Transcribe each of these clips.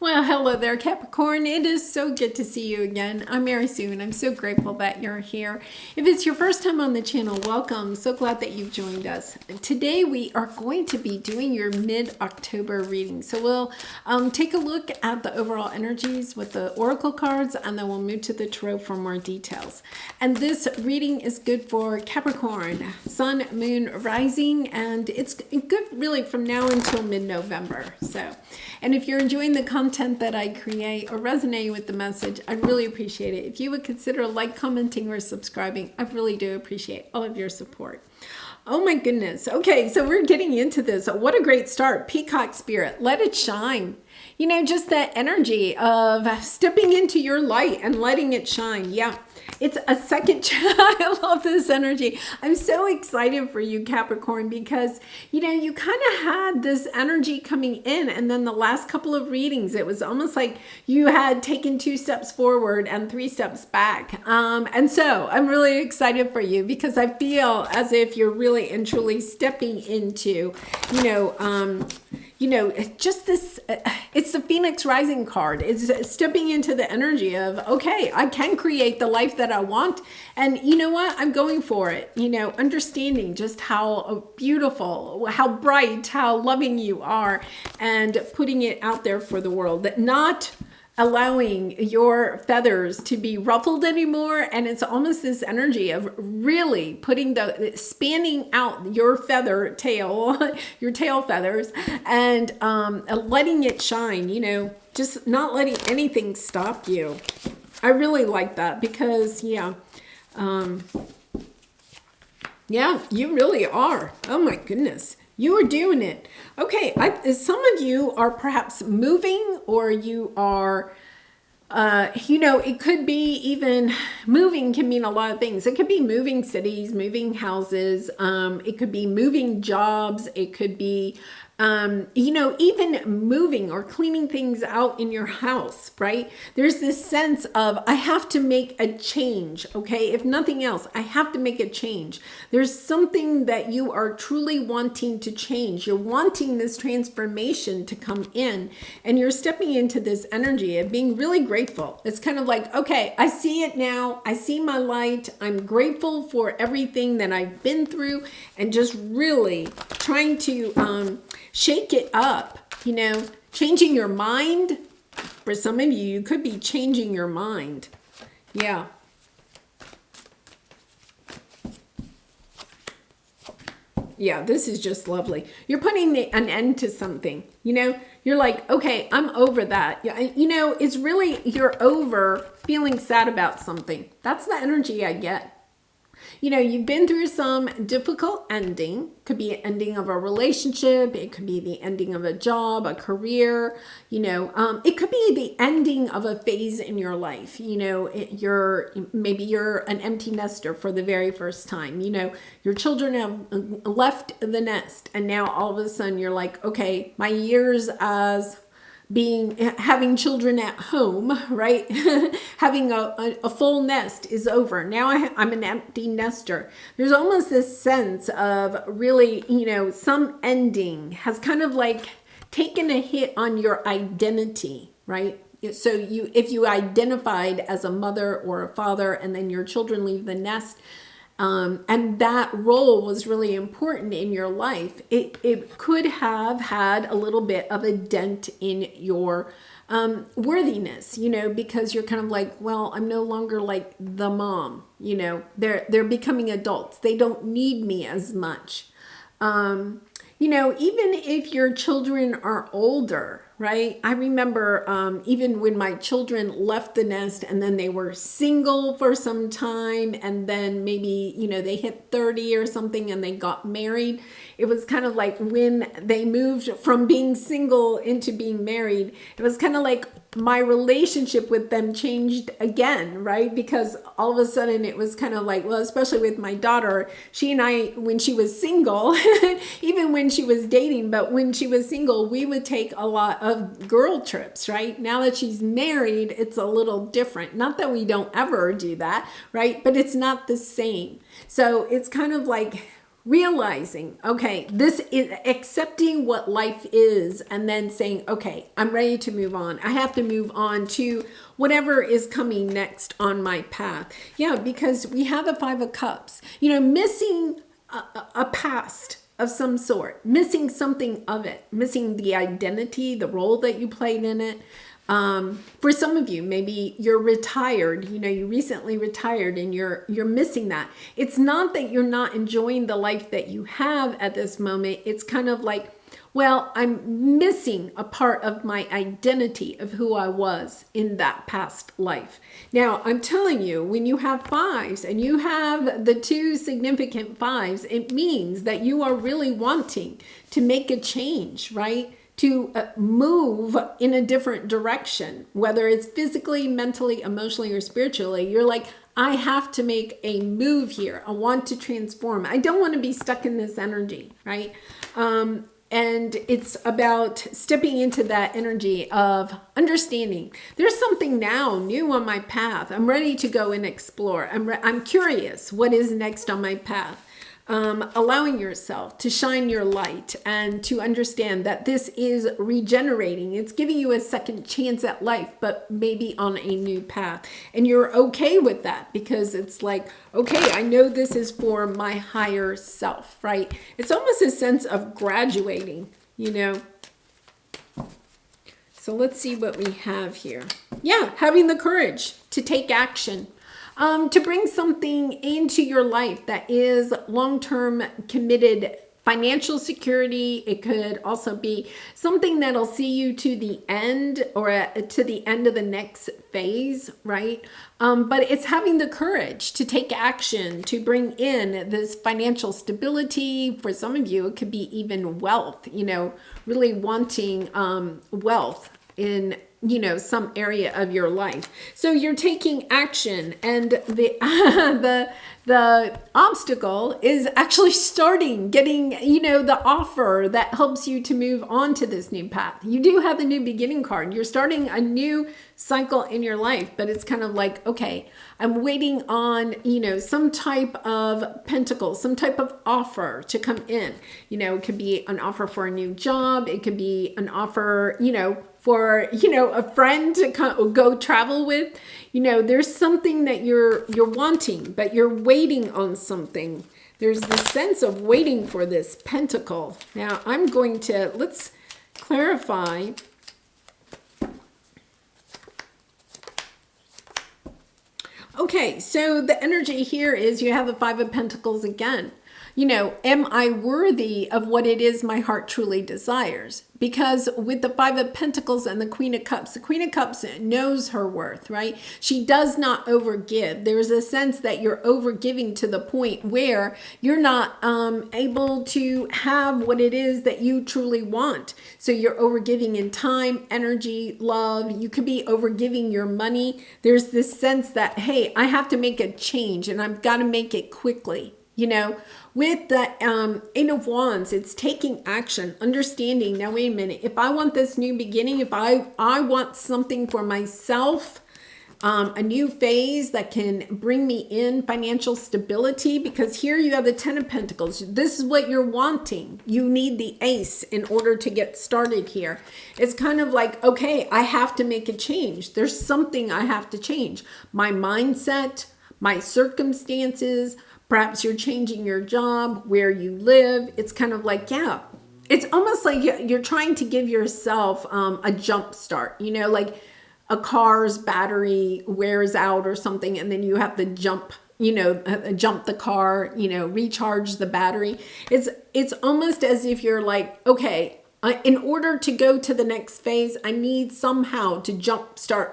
Well, hello there, Capricorn. It is so good to see you again. I'm Mary Sue, and I'm so grateful that you're here. If it's your first time on the channel, welcome. So glad that you've joined us. Today, we are going to be doing your mid-October reading. So we'll take a look at the overall energies with the oracle cards, and then we'll move to the tarot for more details. And this reading is good for Capricorn, Sun, Moon, Rising, and it's good really from now until mid-November. And if you're enjoying the content that I create or resonate with the message, I'd really appreciate it. If you would consider like, commenting, or subscribing, I really do appreciate all of your support. Oh my goodness. Okay, so we're getting into this. What a great start. Peacock spirit, let it shine. You know, just that energy of stepping into your light and letting it shine. Yeah, it's a second chance. I love this energy. I'm so excited for you, Capricorn, because, you know, you kind of had this energy coming in, and then the last couple of readings, it was almost like you had taken 2 steps forward and 3 steps back. And so I'm really excited for you because I feel as if you're really and truly stepping into, just this, it's the Phoenix Rising card. It's stepping into the energy of, okay, I can create the life that I want. And you know what? I'm going for it. You know, understanding just how beautiful, how bright, how loving you are, and putting it out there for the world. That not allowing your feathers to be ruffled anymore. And it's almost this energy of really putting spanning out your feather tail, your tail feathers, and letting it shine, you know, just not letting anything stop you. I really like that because, yeah, you really are. Oh my goodness. You are doing it. Okay, some of you are perhaps moving, or you are, it could be even moving can mean a lot of things. It could be moving cities, moving houses. It could be moving jobs. It could be, even moving or cleaning things out in your house, right? There's this sense of, I have to make a change, okay? If nothing else, I have to make a change. There's something that you are truly wanting to change. You're wanting this transformation to come in, and you're stepping into this energy of being really grateful. It's kind of like, okay, I see it now. I see my light. I'm grateful for everything that I've been through, and just really trying to, shake it up, you know, changing your mind. For some of you, you could be changing your mind. Yeah. Yeah, this is just lovely. You're putting an end to something, you know, you're like, okay, I'm over that. Yeah, you know, it's really, you're over feeling sad about something. That's the energy I get. You know, you've been through some difficult ending. Could be an ending of a relationship. It could be the ending of a job, a career. You know, it could be the ending of a phase in your life. You know, maybe you're an empty nester for the very first time. You know, your children have left the nest, and now all of a sudden you're like, okay, my years as having children at home, right? Having a full nest is over. Now I'm an empty nester. There's almost this sense of really, you know, some ending has kind of like taken a hit on your identity, right? So if you identified as a mother or a father, and then your children leave the nest, and that role was really important in your life, it could have had a little bit of a dent in your worthiness, you know, because you're kind of like, well, I'm no longer like the mom, you know, they're becoming adults. They don't need me as much. You know, even if your children are older, right? I remember even when my children left the nest, and then they were single for some time, and then maybe, you know, they hit 30 or something and they got married. It was kind of like when they moved from being single into being married, it was kind of like my relationship with them changed again, right? Because all of a sudden it was kind of like, well, especially with my daughter, she and I, when she was single, even when she was dating, but when she was single, we would take a lot of girl trips, right? Now that she's married, it's a little different. Not that we don't ever do that, right? But it's not the same. So it's kind of like realizing, okay, this is accepting what life is, and then saying, okay, I'm ready to move on. I have to move on to whatever is coming next on my path. Yeah, because we have the Five of Cups, missing a past of some sort, missing something of it, missing the identity, the role that you played in it. For some of you, maybe you're retired, you recently retired and you're missing that. It's not that you're not enjoying the life that you have at this moment. It's kind of like, well, I'm missing a part of my identity of who I was in that past life. Now, I'm telling you, when you have fives and you have the two significant fives, it means that you are really wanting to make a change, right? To move in a different direction, whether it's physically, mentally, emotionally, or spiritually. You're like, I have to make a move here. I want to transform. I don't want to be stuck in this energy, right? And it's about stepping into that energy of understanding. There's something now new on my path. I'm ready to go and explore. I'm curious what is next on my path. Allowing yourself to shine your light and to understand that this is regenerating. It's giving you a second chance at life, but maybe on a new path. And you're okay with that because it's like, okay, I know this is for my higher self, right? It's almost a sense of graduating, So let's see what we have here. Yeah, having the courage to take action. To bring something into your life that is long-term committed financial security. It could also be something that'll see you to the end or to the end of the next phase, right? But it's having the courage to take action, to bring in this financial stability. For some of you, it could be even wealth, really wanting wealth in some area of your life. So you're taking action, and the obstacle is actually getting, the offer that helps you to move on to this new path. You do have the new beginning card. You're starting a new cycle in your life, but it's kind of like, okay, I'm waiting on, some type of pentacle, some type of offer to come in. It could be an offer for a new job. It could be an offer, for, a friend to go travel with. There's something that you're wanting, but you're waiting on something. There's this sense of waiting for this pentacle. Now let's clarify. Okay, so the energy here is you have the Five of Pentacles again. Am I worthy of what it is my heart truly desires? Because with the Five of Pentacles and the Queen of Cups knows her worth, right? She does not overgive. There's a sense that you're overgiving to the point where you're not able to have what it is that you truly want. So you're overgiving in time, energy, love. You could be overgiving your money. There's this sense that, hey, I have to make a change and I've got to make it quickly. With the Eight of Wands, it's taking action, understanding, now wait a minute, if I want this new beginning, if I want something for myself, a new phase that can bring me in financial stability, because here you have the Ten of Pentacles. This is what you're wanting. You need the Ace in order to get started here. It's kind of like, okay, I have to make a change. There's something I have to change. My mindset, my circumstances. Perhaps you're changing your job, where you live. It's kind of like, yeah, it's almost like you're trying to give yourself a jump start, like a car's battery wears out or something, and then you have to jump the car, recharge the battery. It's almost as if you're like, okay, in order to go to the next phase, I need somehow to jumpstart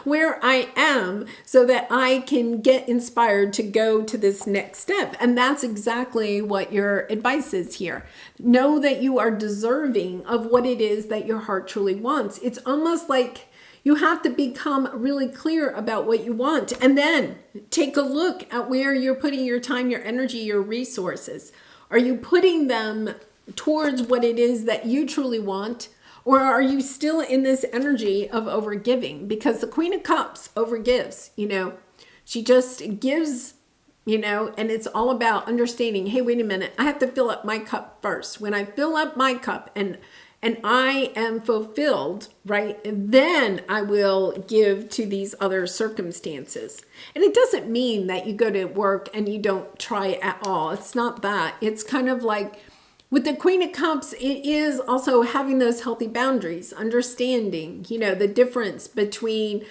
where I am so that I can get inspired to go to this next step. And that's exactly what your advice is here. Know that you are deserving of what it is that your heart truly wants. It's almost like you have to become really clear about what you want, and then take a look at where you're putting your time, your energy, your resources. Are you putting them towards what it is that you truly want, or are you still in this energy of overgiving? Because the Queen of Cups overgives, she just gives and it's all about understanding, hey, wait a minute, I have to fill up my cup first. When I fill up my cup and I am fulfilled, right, then I will give to these other circumstances. And it doesn't mean that you go to work and you don't try at all. It's not that. It's kind of like with the Queen of Cups, it is also having those healthy boundaries, understanding, the difference between,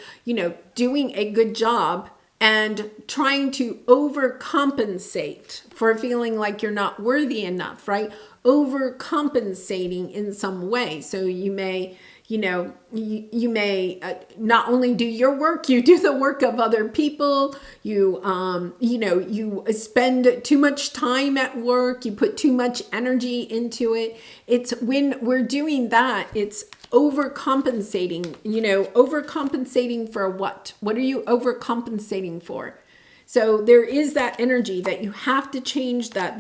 doing a good job and trying to overcompensate for feeling like you're not worthy enough, right? Overcompensating in some way. So you may, you may not only do your work, you do the work of other people. You spend too much time at work. You put too much energy into it. It's when we're doing that, it's overcompensating, overcompensating for what? What are you overcompensating for? So there is that energy that you have to change that.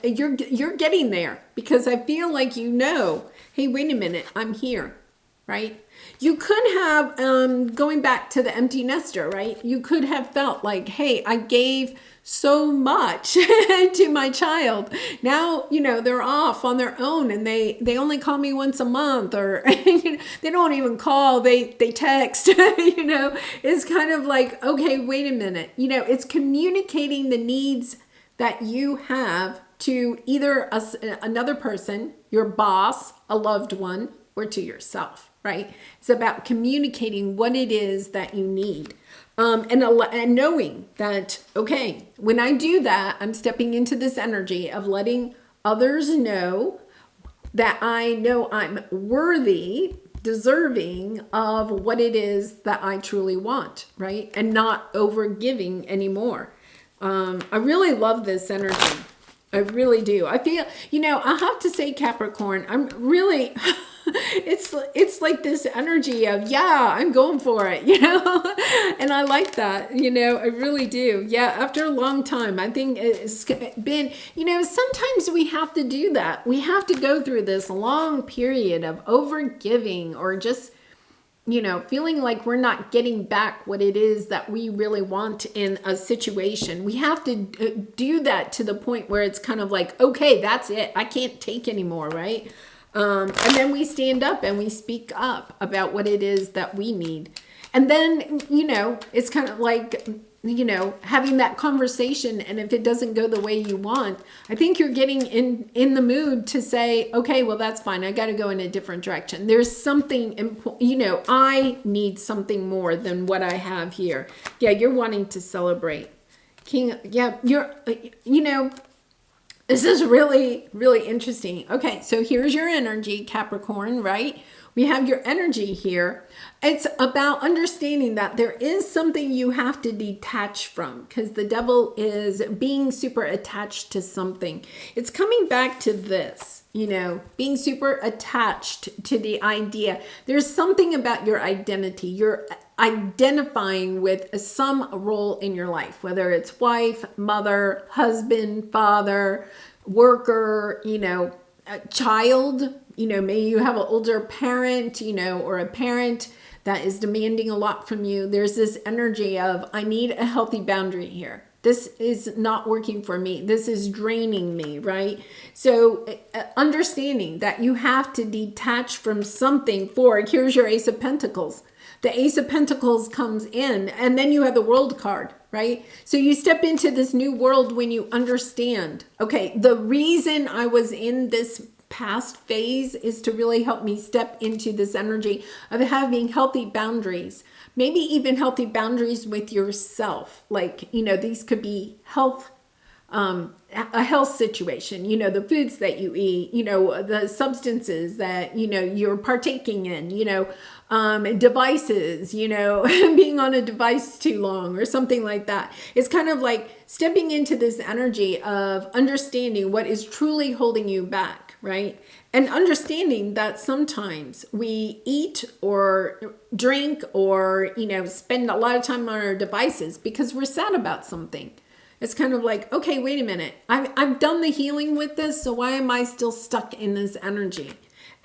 You're getting there because I feel like, hey, wait a minute, I'm here, right? You could have, going back to the empty nester, right? You could have felt like, hey, I gave so much to my child. Now, they're off on their own and they only call me once a month, or they don't even call, they text, it's kind of like, okay, wait a minute. It's communicating the needs that you have to either another person, your boss, a loved one, or to yourself, right? It's about communicating what it is that you need. And knowing that, okay, when I do that, I'm stepping into this energy of letting others know that I know I'm worthy, deserving of what it is that I truly want, right? And not over giving anymore. I really love this energy. I really do. I feel, I have to say, Capricorn, I'm really, it's like this energy of, yeah, I'm going for it, and I like that, I really do. Yeah. After a long time, I think it's been, sometimes we have to do that. We have to go through this long period of overgiving or just, feeling like we're not getting back what it is that we really want in a situation. We have to do that to the point where it's kind of like, okay, that's it. I can't take anymore, right? And then we stand up and we speak up about what it is that we need. And then, it's kind of like, having that conversation. And if it doesn't go the way you want, I think you're getting in the mood to say, okay, well, that's fine. I got to go in a different direction. There's something important, I need something more than what I have here. Yeah, you're wanting to celebrate. King, yeah, this is really, really interesting. Okay, so here's your energy, Capricorn, right? We have your energy here. It's about understanding that there is something you have to detach from because the devil is being super attached to something. It's coming back to this, being super attached to the idea. There's something about your identity. You're identifying with some role in your life, whether it's wife, mother, husband, father, worker, a child, maybe you have an older parent, or a parent that is demanding a lot from you. There's this energy of, I need a healthy boundary here. This is not working for me. This is draining me, right? So understanding that you have to detach from something here's your Ace of Pentacles. The Ace of Pentacles comes in, and then you have the World card, right? So you step into this new world when you understand, okay, the reason I was in this past phase is to really help me step into this energy of having healthy boundaries, maybe even healthy boundaries with yourself. Like, these could be health, a health situation, the foods that you eat, the substances that, you're partaking in, devices, being on a device too long or something like that. It's kind of like stepping into this energy of understanding what is truly holding you back, right? And understanding that sometimes we eat or drink or, spend a lot of time on our devices because we're sad about something. It's kind of like, okay, wait a minute. I've done the healing with this, so why am I still stuck in this energy?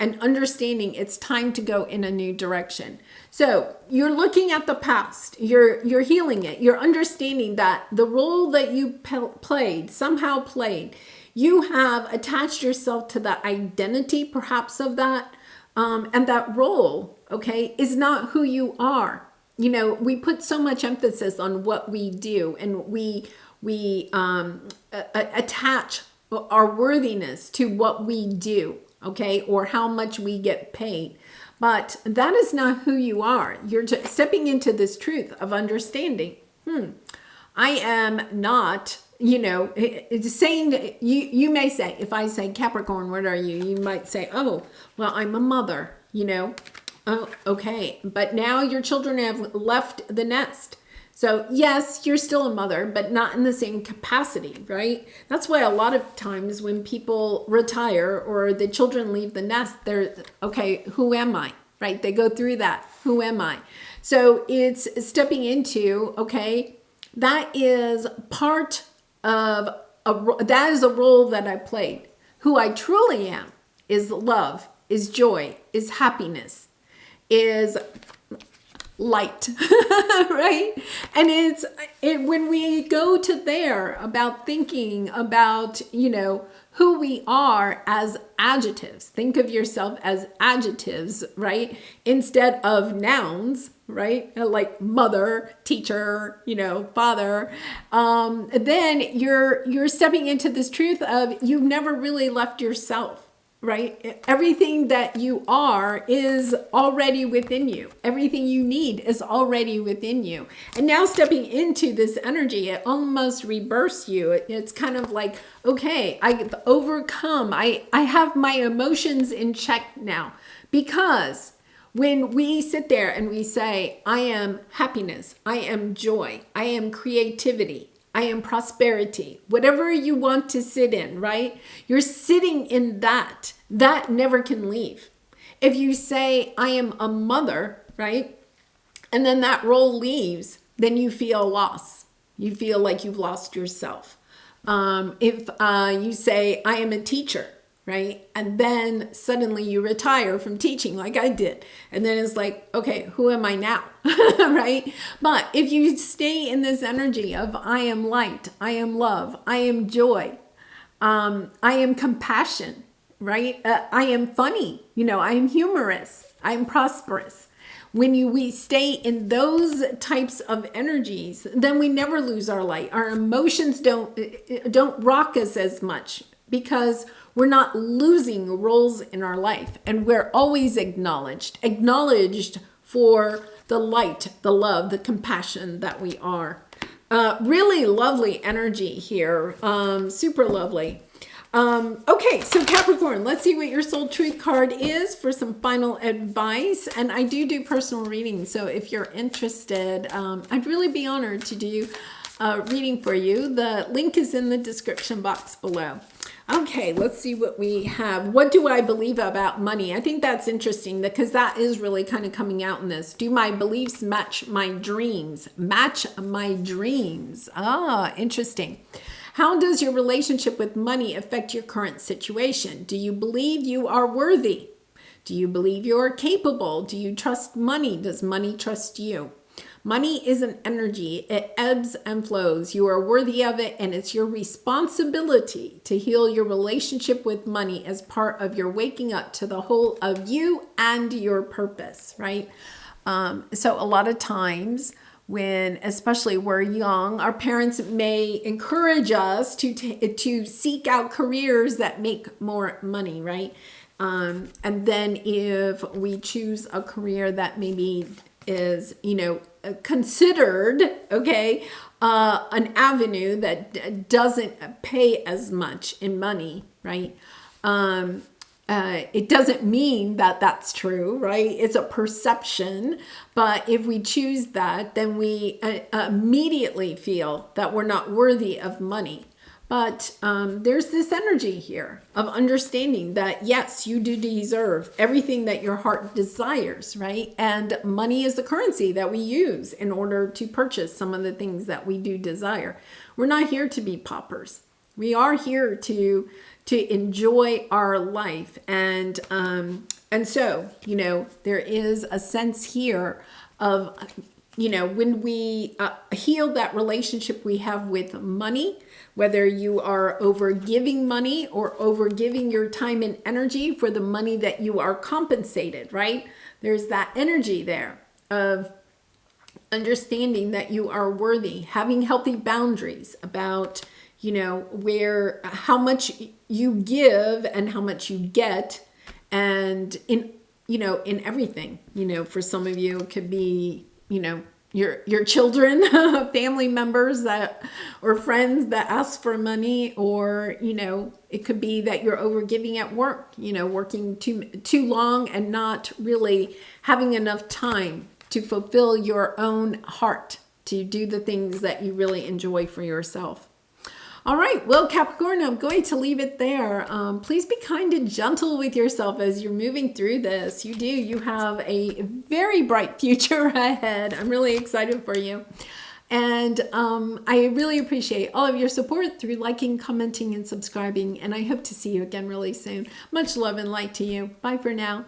and understanding it's time to go in a new direction. So you're looking at the past, you're healing it, you're understanding that the role that you somehow played, you have attached yourself to the identity perhaps of that, and that role, okay, is not who you are. You know, we put so much emphasis on what we do, and we attach our worthiness to what we do, okay, or how much we get paid. But that is not who you are. You're just stepping into this truth of understanding. I am not, you know, it's saying, you may say, if I say, Capricorn, what are you? You might say, oh, well, I'm a mother, you know. Oh, okay. But now your children have left the nest. So yes, you're still a mother, but not in the same capacity, right? That's why a lot of times when people retire or the children leave the nest, they're, okay, who am I, right? They go through that. Who am I? So it's stepping into, okay, that is part of, that is a role that I played. Who I truly am is love, is joy, is happiness, is light, right? And when we go to there about thinking about, you know, who we are as adjectives, think of yourself as adjectives, right? Instead of nouns, right? Like mother, teacher, you know, father. Then you're stepping into this truth of you've never really left yourself. Right? Everything that you are is already within you. Everything you need is already within you. And now stepping into this energy, it almost rebirths you. It's kind of like, okay, I've overcome. I have my emotions in check now. Because when we sit there and we say, I am happiness, I am joy, I am creativity, I am prosperity, whatever you want to sit in, right? You're sitting in that. That never can leave. If you say, I am a mother, right? And then that role leaves, then you feel loss. You feel like you've lost yourself. If you say, I am a teacher, right? And then suddenly you retire from teaching like I did. And then it's like, okay, who am I now? Right? But if you stay in this energy of I am light, I am love, I am joy, I am compassion, right? I am funny, you know, I am humorous, I am prosperous. When we stay in those types of energies, then we never lose our light. Our emotions don't rock us as much because we're not losing roles in our life, and we're always acknowledged for the light, the love, the compassion that we are. Really lovely energy here. Super lovely. Okay, so Capricorn, let's see what your soul truth card is for some final advice. And I do personal readings, so if you're interested, I'd really be honored to do a reading for you. The link is in the description box below. Okay, let's see what we have. What do I believe about money? I think that's interesting because that is really kind of coming out in this. Do my beliefs match my dreams? Match my dreams. Ah, interesting. How does your relationship with money affect your current situation? Do you believe you are worthy? Do you believe you are capable? Do you trust money? Does money trust you? Money is an energy. It ebbs and flows. You are worthy of it, and it's your responsibility to heal your relationship with money as part of your waking up to the whole of you and your purpose, right? So a lot of times when, especially we're young, our parents may encourage us to seek out careers that make more money, right? And then if we choose a career that maybe is, you know, considered, okay, an avenue that doesn't pay as much in money, right? It doesn't mean that that's true, right? It's a perception. But if we choose that, then we immediately feel that we're not worthy of money. But there's this energy here of understanding that, yes, you do deserve everything that your heart desires, right? And money is the currency that we use in order to purchase some of the things that we do desire. We're not here to be paupers. We are here to enjoy our life. And so, you know, there is a sense here of, you know, when we heal that relationship we have with money, whether you are over giving money or over giving your time and energy for the money that you are compensated, right? There's that energy there of understanding that you are worthy, having healthy boundaries about, you know, how much you give and how much you get. And in, you know, in everything, you know, for some of you, it could be, you know, your children, family members that, or friends that ask for money, or, you know, it could be that you're over giving at work, you know, working too long and not really having enough time to fulfill your own heart, to do the things that you really enjoy for yourself. All right, well, Capricorn, I'm going to leave it there. Please be kind and gentle with yourself as you're moving through this. You have a very bright future ahead. I'm really excited for you. And I really appreciate all of your support through liking, commenting, and subscribing. And I hope to see you again really soon. Much love and light to you. Bye for now.